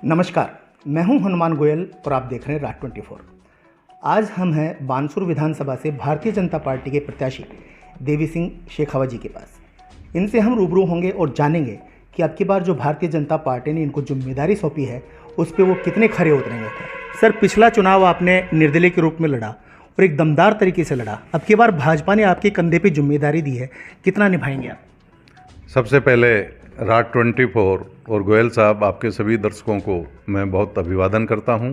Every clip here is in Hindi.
नमस्कार, मैं हूं हनुमान गोयल और आप देख रहे हैं राज 24। आज हम हैं बानसूर विधानसभा से भारतीय जनता पार्टी के प्रत्याशी देवी सिंह शेखावत जी के पास। इनसे हम रूबरू होंगे और जानेंगे कि अब की बार जो भारतीय जनता पार्टी ने इनको जिम्मेदारी सौंपी है उस पर वो कितने खरे उतरेंगे। सर, पिछला चुनाव आपने निर्दलीय के रूप में लड़ा और एक दमदार तरीके से लड़ा। अब की बार भाजपा ने आपके कंधे पर जिम्मेदारी दी है, कितना निभाएंगे आप? सबसे पहले राज 24 और गोयल साहब, आपके सभी दर्शकों को मैं बहुत अभिवादन करता हूं।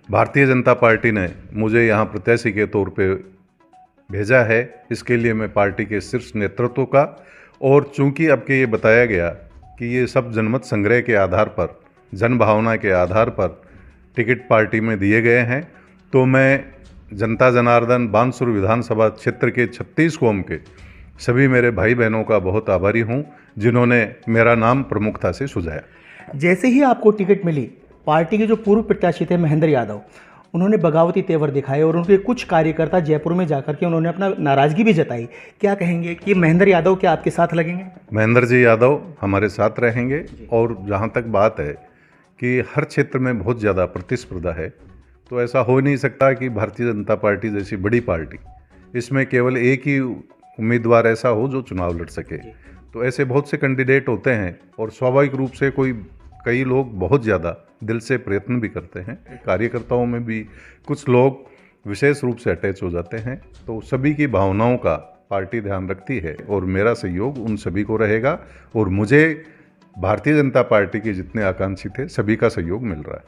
भारतीय जनता पार्टी ने मुझे यहां प्रत्याशी के तौर पे भेजा है, इसके लिए मैं पार्टी के शीर्ष नेतृत्व का, और चूंकि अब के ये बताया गया कि ये सब जनमत संग्रह के आधार पर, जन भावना के आधार पर टिकट पार्टी में दिए गए हैं, तो मैं जनता जनार्दन बानसूर विधानसभा क्षेत्र के 36 कौम के सभी मेरे भाई बहनों का बहुत आभारी हूं, जिन्होंने मेरा नाम प्रमुखता से सुझाया। जैसे ही आपको टिकट मिली, पार्टी के जो पूर्व प्रत्याशी थे महेंद्र यादव, उन्होंने बगावती तेवर दिखाए और उनके कुछ कार्यकर्ता जयपुर में जाकर के उन्होंने अपना नाराजगी भी जताई। क्या कहेंगे कि महेंद्र यादव क्या आपके साथ लगेंगे? महेंद्र जी यादव हमारे साथ रहेंगे, और जहां तक बात है कि हर क्षेत्र में बहुत ज़्यादा प्रतिस्पर्धा है, तो ऐसा हो नहीं सकता कि भारतीय जनता पार्टी जैसी बड़ी पार्टी, इसमें केवल एक ही उम्मीदवार ऐसा हो जो चुनाव लड़ सके। तो ऐसे बहुत से कैंडिडेट होते हैं, और स्वाभाविक रूप से कई लोग बहुत ज़्यादा दिल से प्रयत्न भी करते हैं। कार्यकर्ताओं में भी कुछ लोग विशेष रूप से अटैच हो जाते हैं, तो सभी की भावनाओं का पार्टी ध्यान रखती है, और मेरा सहयोग उन सभी को रहेगा, और मुझे भारतीय जनता पार्टी के जितने आकांक्षी थे सभी का सहयोग मिल रहा है।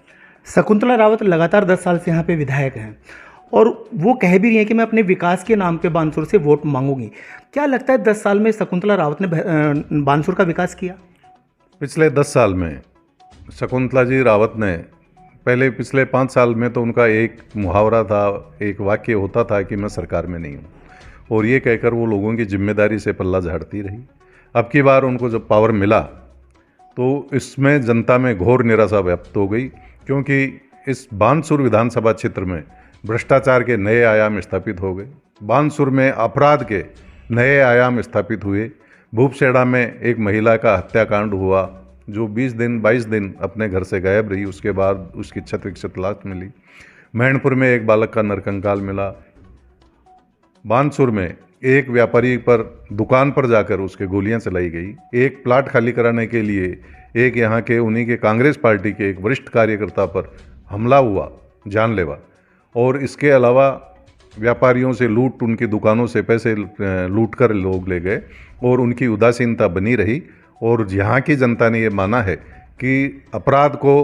शकुंतला रावत लगातार 10 साल से यहाँ पे विधायक हैं और वो कह भी रही हैं कि मैं अपने विकास के नाम पे बानसूर से वोट मांगूंगी। क्या लगता है 10 साल में शकुंतला रावत ने बानसूर का विकास किया? पिछले 10 साल में शकुंतला जी रावत ने, पहले पिछले 5 साल में तो उनका एक मुहावरा था, एक वाक्य होता था कि मैं सरकार में नहीं हूँ, और ये कहकर वो लोगों की जिम्मेदारी से पल्ला झाड़ती रही। अब की बार उनको जब पावर मिला तो इसमें जनता में घोर निराशा व्याप्त हो गई, क्योंकि इस बानसूर विधानसभा क्षेत्र में भ्रष्टाचार के नए आयाम स्थापित हो गए, बानसूर में अपराध के नए आयाम स्थापित हुए। भूपसेड़ा में एक महिला का हत्याकांड हुआ जो 22 दिन अपने घर से गायब रही, उसके बाद उसकी क्षत विक्षत लाश मिली। मैनपुर में एक बालक का नरकंकाल मिला। बानसूर में एक व्यापारी पर दुकान पर जाकर उसके गोलियां चलाई गई। एक प्लाट खाली कराने के लिए एक यहाँ के उन्हीं के कांग्रेस पार्टी के एक वरिष्ठ कार्यकर्ता पर हमला हुआ, जानलेवा। और इसके अलावा व्यापारियों से लूट, उनकी दुकानों से पैसे लूट कर लोग ले गए, और उनकी उदासीनता बनी रही। और यहाँ की जनता ने ये माना है कि अपराध को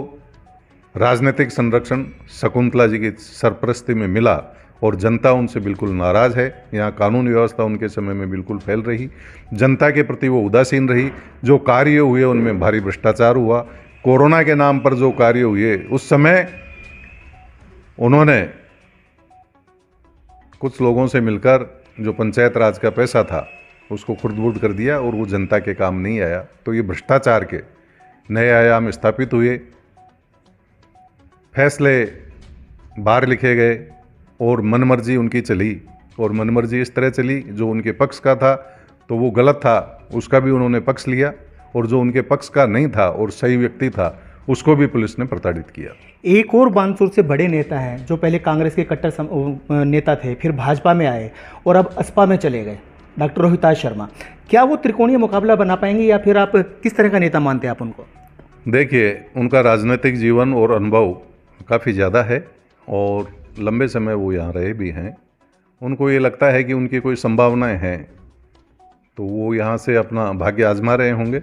राजनीतिक संरक्षण शकुंतला जी की सरपरस्ती में मिला, और जनता उनसे बिल्कुल नाराज़ है। यहाँ कानून व्यवस्था उनके समय में बिल्कुल फैल रही, जनता के प्रति वो उदासीन रही। जो कार्य हुए उनमें भारी भ्रष्टाचार हुआ। कोरोना के नाम पर जो कार्य हुए, उस समय उन्होंने कुछ लोगों से मिलकर जो पंचायत राज का पैसा था उसको खुर्द-बुर्द कर दिया, और वो जनता के काम नहीं आया। तो ये भ्रष्टाचार के नए आयाम स्थापित हुए, फैसले बाहर लिखे गए, और मनमर्जी उनकी चली। और मनमर्जी इस तरह चली, जो उनके पक्ष का था तो वो गलत था, उसका भी उन्होंने पक्ष लिया, और जो उनके पक्ष का नहीं था और सही व्यक्ति था उसको भी पुलिस ने प्रताड़ित किया। एक और बानसूर से बड़े नेता हैं जो पहले कांग्रेस के कट्टर नेता थे, फिर भाजपा में आए और अब असपा में चले गए, डॉक्टर रोहिताश शर्मा। क्या वो त्रिकोणीय मुकाबला बना पाएंगे, या फिर आप किस तरह का नेता मानते हैं आप उनको? देखिए, उनका राजनीतिक जीवन और अनुभव काफ़ी ज़्यादा है, और लंबे समय वो यहाँ रहे भी हैं। उनको ये लगता है कि उनकी कोई संभावनाएं हैं, तो वो यहाँ से अपना भाग्य आजमा रहे होंगे।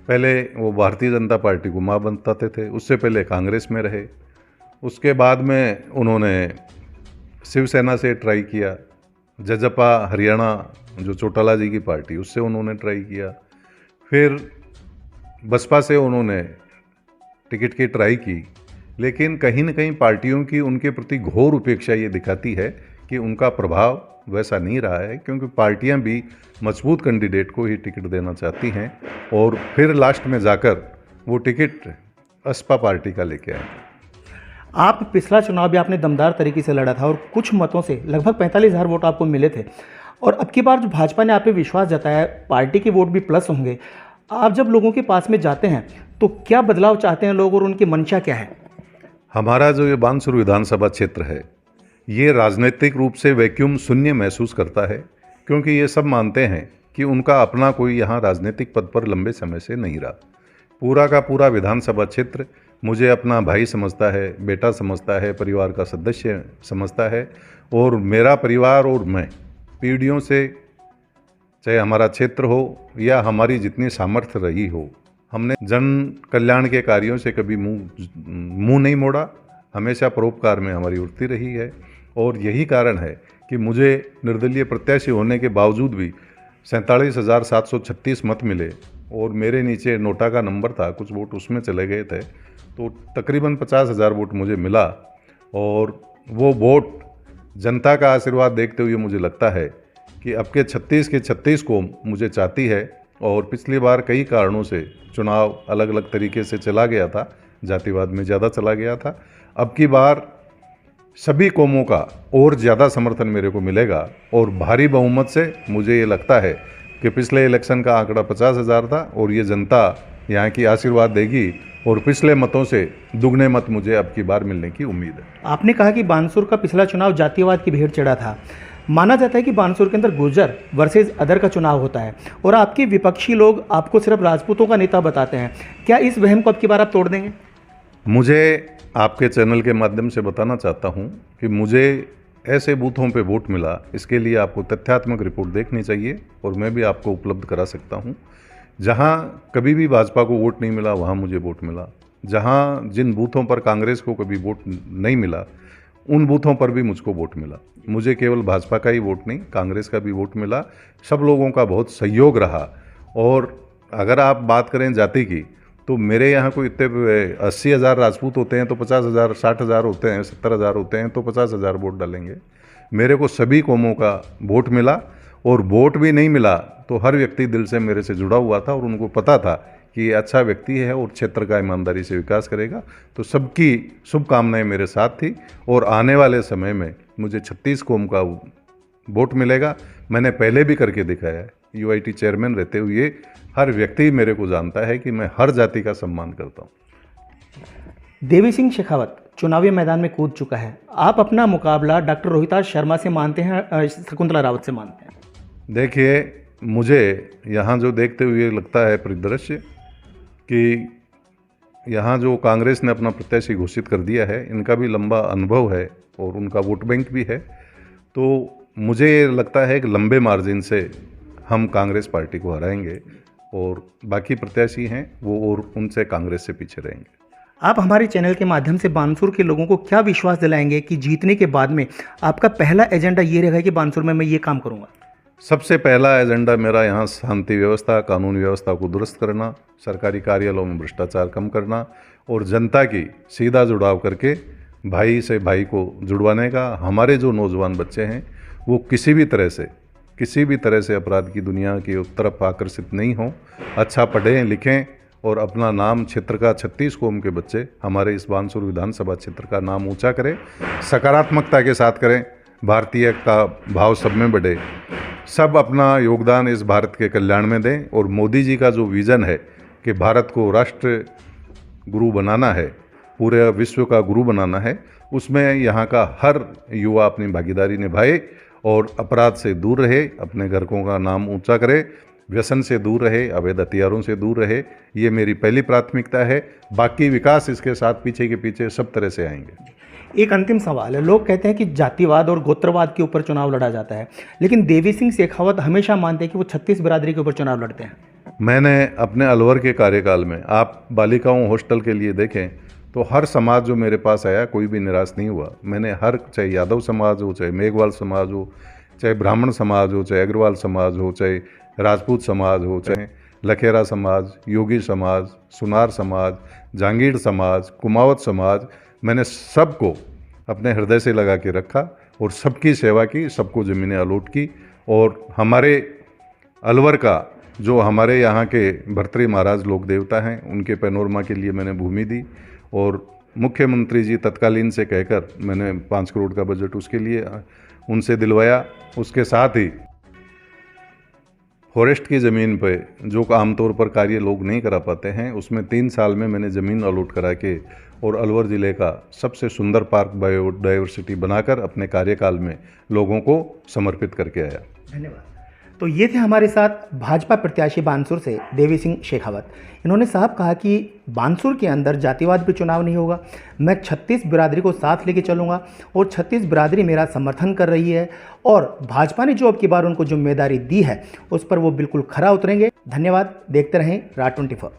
पहले वो भारतीय जनता पार्टी को मां बताते थे, उससे पहले कांग्रेस में रहे, उसके बाद में उन्होंने शिवसेना से ट्राई किया, जजपा हरियाणा जो चौटाला जी की पार्टी, उससे उन्होंने ट्राई किया, फिर बसपा से उन्होंने टिकट की ट्राई की। लेकिन कहीं न कहीं पार्टियों की उनके प्रति घोर उपेक्षा ये दिखाती है कि उनका प्रभाव वैसा नहीं रहा है, क्योंकि पार्टियां भी मजबूत कैंडिडेट को ही टिकट देना चाहती हैं, और फिर लास्ट में जाकर वो टिकट असपा पार्टी का लेके आए। आप पिछला चुनाव भी आपने दमदार तरीके से लड़ा था और कुछ मतों से लगभग 45,000 वोट आपको मिले थे, और अब की बार जो भाजपा ने आप पे विश्वास जताया, पार्टी के वोट भी प्लस होंगे। आप जब लोगों के पास में जाते हैं तो क्या बदलाव चाहते हैं लोग और उनकी मंशा क्या है? हमारा जो ये बानसूर विधानसभा क्षेत्र है, ये राजनीतिक रूप से वैक्यूम शून्य महसूस करता है, क्योंकि ये सब मानते हैं कि उनका अपना कोई यहाँ राजनीतिक पद पर लंबे समय से नहीं रहा। पूरा का पूरा विधानसभा क्षेत्र मुझे अपना भाई समझता है, बेटा समझता है, परिवार का सदस्य समझता है। और मेरा परिवार और मैं पीढ़ियों से, चाहे हमारा क्षेत्र हो या हमारी जितनी सामर्थ्य रही हो, हमने जन कल्याण के कार्यों से कभी मुंह नहीं मोड़ा। हमेशा परोपकार में हमारी वृत्ति रही है। और यही कारण है कि मुझे निर्दलीय प्रत्याशी होने के बावजूद भी 47,736 मत मिले और मेरे नीचे नोटा का नंबर था, कुछ वोट उसमें चले गए थे, तो तकरीबन 50,000 वोट मुझे मिला। और वो वोट जनता का आशीर्वाद देखते हुए मुझे लगता है कि अब के 36 के 36 कौम मुझे चाहती है। और पिछली बार कई कारणों से चुनाव अलग अलग तरीके से चला गया था, जातिवाद में ज़्यादा चला गया था। अब की बार सभी कौमों का और ज़्यादा समर्थन मेरे को मिलेगा और भारी बहुमत से मुझे ये लगता है कि पिछले इलेक्शन का आंकड़ा 50,000 था और ये जनता यहाँ की आशीर्वाद देगी और पिछले मतों से दुगने मत मुझे अब की बार मिलने की उम्मीद है। आपने कहा कि बानसूर का पिछला चुनाव जातिवाद की भेंट चढ़ा था। माना जाता है कि बानसूर के अंदर गुर्जर वर्सेस अदर का चुनाव होता है और आपके विपक्षी लोग आपको सिर्फ राजपूतों का नेता बताते हैं। क्या इस वहम को अब की बार आप तोड़ देंगे? मुझे आपके चैनल के माध्यम से बताना चाहता हूँ कि मुझे ऐसे बूथों पे वोट मिला, इसके लिए आपको तथ्यात्मक रिपोर्ट देखनी चाहिए और मैं भी आपको उपलब्ध करा सकता हूँ। जहाँ कभी भी भाजपा को वोट नहीं मिला वहाँ मुझे वोट मिला। जहाँ जिन बूथों पर कांग्रेस को कभी वोट नहीं मिला उन बूथों पर भी मुझको वोट मिला। मुझे केवल भाजपा का ही वोट नहीं, कांग्रेस का भी वोट मिला। सब लोगों का बहुत सहयोग रहा। और अगर आप बात करें जाति की, तो मेरे यहाँ कोई इतने 80,000 राजपूत होते हैं तो 50,000, 60,000 होते हैं, 70,000 होते हैं तो 50,000 वोट डालेंगे। मेरे को सभी कौमों का वोट मिला और वोट भी नहीं मिला तो हर व्यक्ति दिल से मेरे से जुड़ा हुआ था और उनको पता था कि ये अच्छा व्यक्ति है और क्षेत्र का ईमानदारी से विकास करेगा। तो सबकी शुभकामनाएं मेरे साथ थी और आने वाले समय में मुझे 36 कौम का वोट मिलेगा। मैंने पहले भी करके दिखाया है। यूआईटी चेयरमैन रहते हुए हर व्यक्ति मेरे को जानता है कि मैं हर जाति का सम्मान करता हूँ। देवी सिंह शेखावत चुनावी मैदान में कूद चुका है। आप अपना मुकाबला डॉक्टर रोहिताज शर्मा से मानते हैं, शकुंतला रावत से मानते हैं? देखिए, मुझे यहाँ जो देखते हुए लगता है परिदृश्य कि यहाँ जो कांग्रेस ने अपना प्रत्याशी घोषित कर दिया है, इनका भी लंबा अनुभव है और उनका वोट बैंक भी है। तो मुझे लगता है कि लंबे मार्जिन से हम कांग्रेस पार्टी को हराएंगे और बाकी प्रत्याशी हैं वो और उनसे कांग्रेस से पीछे रहेंगे। आप हमारे चैनल के माध्यम से बानसूर के लोगों को क्या विश्वास दिलाएंगे कि जीतने के बाद में आपका पहला एजेंडा ये रहेगा कि बानसूर में मैं ये काम करूँगा? सबसे पहला एजेंडा मेरा यहाँ शांति व्यवस्था, कानून व्यवस्था को दुरुस्त करना, सरकारी कार्यालयों में भ्रष्टाचार कम करना और जनता की सीधा जुड़ाव करके भाई से भाई को जुड़वाने का। हमारे जो नौजवान बच्चे हैं वो किसी भी तरह से अपराध की दुनिया की तरफ आकर्षित नहीं हों, अच्छा पढ़ें लिखें और अपना नाम क्षेत्र का 36 कौम के बच्चे हमारे इस बानसूर विधानसभा क्षेत्र का नाम ऊंचा करें, सकारात्मकता के साथ करें, भारतीय का भाव सब में बढ़े, सब अपना योगदान इस भारत के कल्याण में दें। और मोदी जी का जो विज़न है कि भारत को राष्ट्र गुरु बनाना है, पूरे विश्व का गुरु बनाना है, उसमें यहाँ का हर युवा अपनी भागीदारी निभाए और अपराध से दूर रहे, अपने घरों का नाम ऊंचा करे, व्यसन से दूर रहे, अवैध हथियारों से दूर रहे। ये मेरी पहली प्राथमिकता है। बाकी विकास इसके साथ पीछे के पीछे सब तरह से आएंगे। एक अंतिम सवाल है। लोग कहते हैं कि जातिवाद और गोत्रवाद के ऊपर चुनाव लड़ा जाता है, लेकिन देवी सिंह शेखावत हमेशा मानते हैं कि वो 36 बिरादरी के ऊपर चुनाव लड़ते हैं। मैंने अपने अलवर के कार्यकाल में, आप बालिकाओं हॉस्टल के लिए देखें तो हर समाज जो मेरे पास आया कोई भी निराश नहीं हुआ। मैंने हर, चाहे यादव समाज हो, चाहे मेघवाल समाज हो, चाहे ब्राह्मण समाज हो, चाहे अग्रवाल समाज हो, चाहे राजपूत समाज हो, चाहे लखेरा समाज, योगी समाज, सुनार समाज, जहांगीर समाज, कुमावत समाज, मैंने सबको अपने हृदय से लगा के रखा और सबकी सेवा की, सबको ज़मीनें अलॉट की। और हमारे अलवर का जो हमारे यहाँ के भर्तृहरि महाराज लोक देवता हैं, उनके पैनोरमा के लिए मैंने भूमि दी और मुख्यमंत्री जी तत्कालीन से कहकर मैंने 5 करोड़ का बजट उसके लिए उनसे दिलवाया। उसके साथ ही फॉरेस्ट की ज़मीन पे जो आमतौर पर कार्य लोग नहीं करा पाते हैं, उसमें 3 साल में मैंने ज़मीन अलॉट करा के और अलवर ज़िले का सबसे सुंदर पार्क बायोडाइवर्सिटी बनाकर अपने कार्यकाल में लोगों को समर्पित करके आया। धन्यवाद। तो ये थे हमारे साथ भाजपा प्रत्याशी बानसूर से देवी सिंह शेखावत। इन्होंने साहब कहा कि बानसूर के अंदर जातिवाद पे चुनाव नहीं होगा, मैं 36 बिरादरी को साथ लेके चलूँगा और 36 बिरादरी मेरा समर्थन कर रही है और भाजपा ने जो अब की बार उनको जिम्मेदारी दी है उस पर वो बिल्कुल खरा उतरेंगे। धन्यवाद। देखते रहें राज 24।